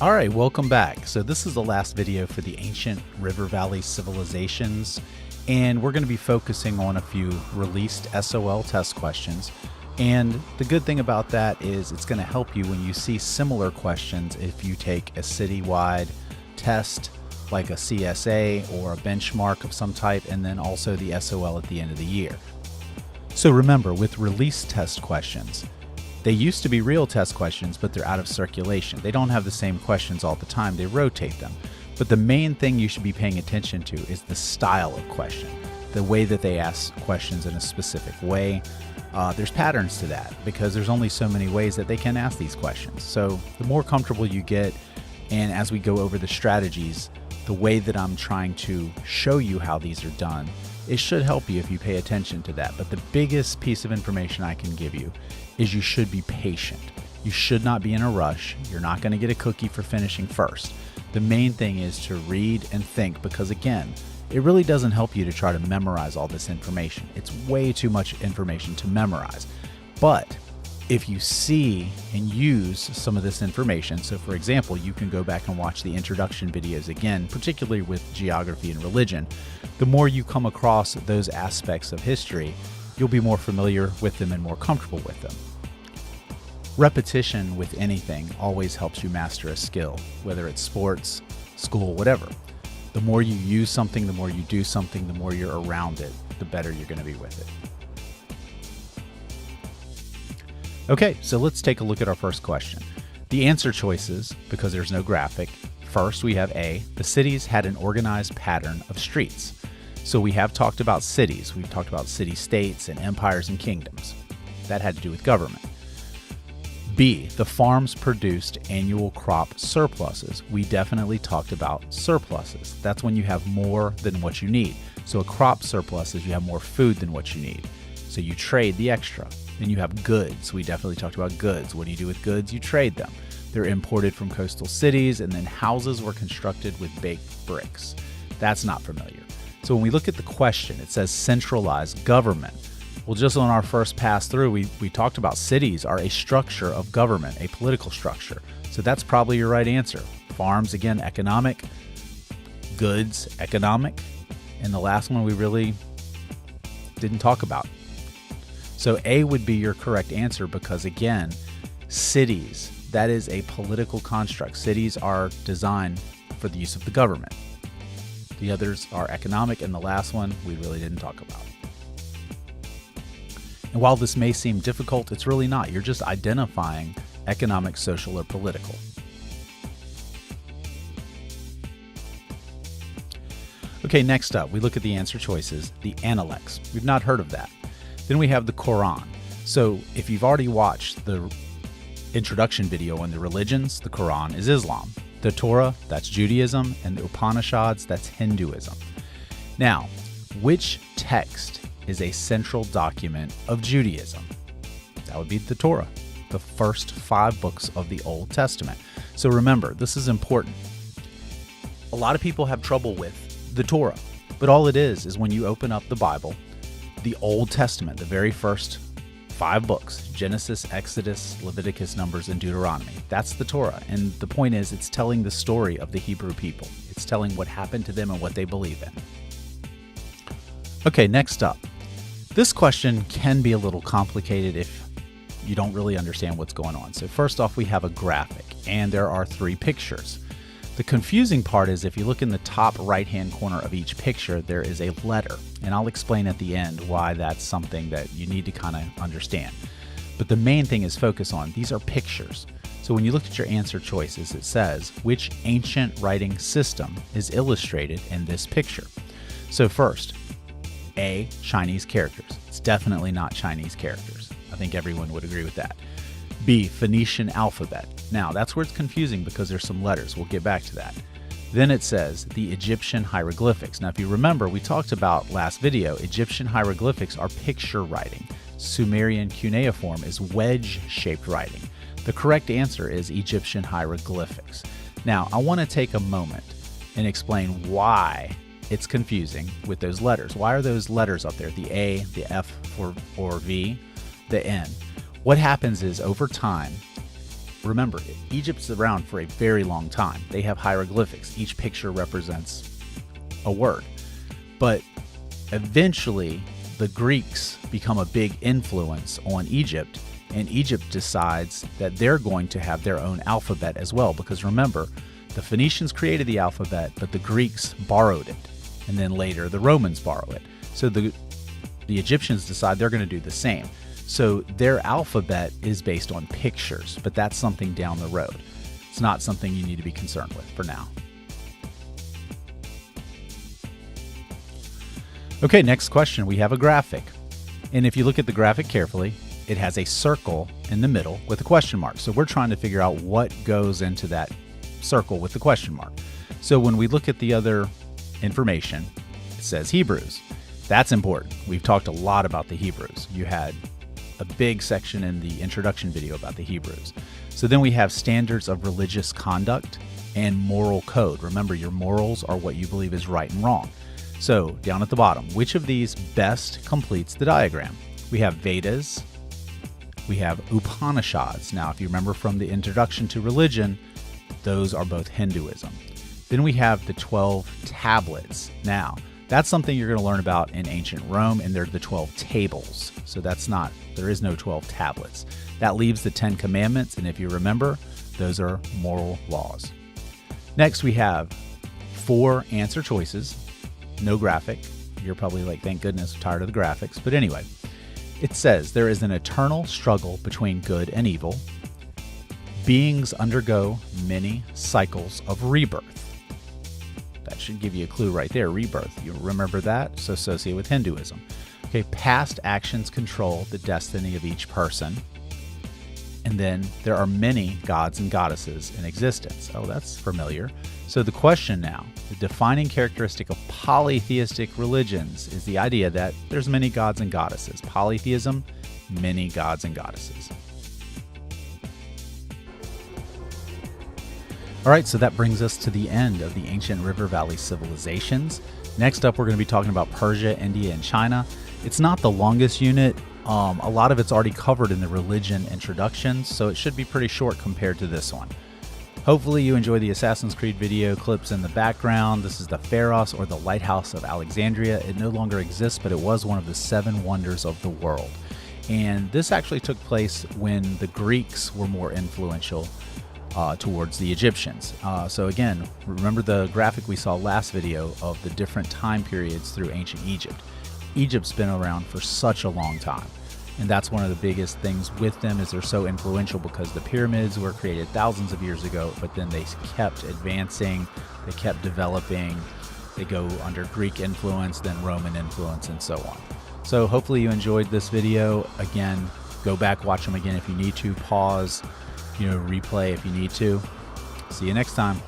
All right, welcome back. So this is the last video for the ancient river valley civilizations, and we're going to be focusing on a few released SOL test questions. And the good thing about that is it's going to help you when you see similar questions if you take a citywide test like a CSA or a benchmark of some type, and then also the SOL at the end of the year. So remember, with release test questions, they used to be real test questions, but they're out of circulation. They don't have the same questions all the time. They rotate them. But the main thing you should be paying attention to is the style of question, the way that they ask questions in a specific way. There's patterns to that because there's only so many ways that they can ask these questions. So the more comfortable you get, and as we go over the strategies, the way that I'm trying to show you how these are done, it should help you if you pay attention to that. But the biggest piece of information I can give you is you should be patient. You should not be in a rush. You're not going to get a cookie for finishing first. The main thing is to read and think, because again, it really doesn't help you to try to memorize all this information. It's way too much information to memorize. But if you see and use some of this information, so for example, you can go back and watch the introduction videos again, particularly with geography and religion. The more you come across those aspects of history, you'll be more familiar with them and more comfortable with them. Repetition with anything always helps you master a skill, whether it's sports, school, whatever. The more you use something, the more you do something, the more you're around it, the better you're going to be with it. Okay, so let's take a look at our first question. The answer choices, because there's no graphic. First, we have A, the cities had an organized pattern of streets. So we have talked about cities. We've talked about city-states and empires and kingdoms. That had to do with government. B, the farms produced annual crop surpluses. We definitely talked about surpluses. That's when you have more than what you need. So a crop surplus is you have more food than what you need. So you trade the extra. Then you have goods. We definitely talked about goods. What do you do with goods? You trade them. They're imported from coastal cities, and then houses were constructed with baked bricks. That's not familiar. So when we look at the question, it says centralized government. Well, just on our first pass through, we talked about cities are a structure of government, a political structure. So that's probably your right answer. Farms, again, economic. Goods, economic. And the last one we really didn't talk about. So A would be your correct answer because, again, cities, that is a political construct. Cities are designed for the use of the government. The others are economic, and the last one we really didn't talk about. And while this may seem difficult, it's really not. You're just identifying economic, social, or political. Okay, next up, we look at the answer choices, the Analects. We've not heard of that. Then we have the Quran. So if you've already watched the introduction video on the religions, the Quran is Islam. The Torah, that's Judaism, and the Upanishads, that's Hinduism. Now, which text is a central document of Judaism? That would be the Torah, the first 5 books of the Old Testament. So remember, this is important. A lot of people have trouble with the Torah, but all it is when you open up the Bible, the Old Testament, the very first 5 books, Genesis, Exodus, Leviticus, Numbers, and Deuteronomy. That's the Torah. And the point is, it's telling the story of the Hebrew people. It's telling what happened to them and what they believe in. Okay, next up. This question can be a little complicated if you don't really understand what's going on. So first off, we have a graphic, and there are 3 pictures. The confusing part is if you look in the top right-hand corner of each picture, there is a letter. And I'll explain at the end why that's something that you need to kind of understand. But the main thing is focus on, these are pictures. So when you look at your answer choices, it says, which ancient writing system is illustrated in this picture? So first, A, Chinese characters. It's definitely not Chinese characters. I think everyone would agree with that. B, Phoenician alphabet. Now, that's where it's confusing because there's some letters. We'll get back to that. Then it says the Egyptian hieroglyphics. Now, if you remember, we talked about last video, Egyptian hieroglyphics are picture writing. Sumerian cuneiform is wedge-shaped writing. The correct answer is Egyptian hieroglyphics. Now, I want to take a moment and explain why it's confusing with those letters. Why are those letters up there? The A, the F or V, the N. What happens is over time, remember, Egypt's around for a very long time. They have hieroglyphics. Each picture represents a word. But eventually, the Greeks become a big influence on Egypt, and Egypt decides that they're going to have their own alphabet as well. Because remember, the Phoenicians created the alphabet, but the Greeks borrowed it. And then later, the Romans borrow it. So the Egyptians decide they're going to do the same. So their alphabet is based on pictures, but that's something down the road. It's not something you need to be concerned with for now. Okay, next question. We have a graphic. And if you look at the graphic carefully, it has a circle in the middle with a question mark. So we're trying to figure out what goes into that circle with the question mark. So when we look at the other information, it says Hebrews. That's important. We've talked a lot about the Hebrews. You had a big section in the introduction video about the Hebrews. So then we have standards of religious conduct and moral code. Remember, your morals are what you believe is right and wrong. So down at the bottom, which of these best completes the diagram? We have Vedas, we have Upanishads. Now, if you remember from the introduction to religion, those are both Hinduism. Then we have the 12 tablets. Now, that's something you're going to learn about in ancient Rome, and they're the 12 tables. So there is no 12 tablets. That leaves the 10 commandments, and if you remember, those are moral laws. Next, we have 4 answer choices. No graphic. You're probably like, thank goodness, I'm tired of the graphics. But anyway, it says there is an eternal struggle between good and evil. Beings undergo many cycles of rebirth. That should give you a clue right there, rebirth. You remember that? It's associated with Hinduism. Okay, past actions control the destiny of each person. And then there are many gods and goddesses in existence. Oh, that's familiar. So the question now, the defining characteristic of polytheistic religions is the idea that there's many gods and goddesses. Polytheism, many gods and goddesses. All right, so that brings us to the end of the ancient river valley civilizations. Next up, we're going to be talking about Persia, India, and China. It's not the longest unit. A lot of it's already covered in the religion introductions, so it should be pretty short compared to this one. Hopefully you enjoy the Assassin's Creed video clips in the background. This is the Pharos, or the Lighthouse of Alexandria. It no longer exists, but it was one of the 7 wonders of the world. And this actually took place when the Greeks were more influential towards the Egyptians. So again, remember the graphic we saw last video of the different time periods through ancient Egypt. Egypt's been around for such a long time. And that's one of the biggest things with them, is they're so influential because the pyramids were created thousands of years ago, but then they kept advancing, they kept developing, they go under Greek influence, then Roman influence, and so on. So hopefully you enjoyed this video. Again, go back, watch them again if you need to, pause, replay if you need to. See you next time.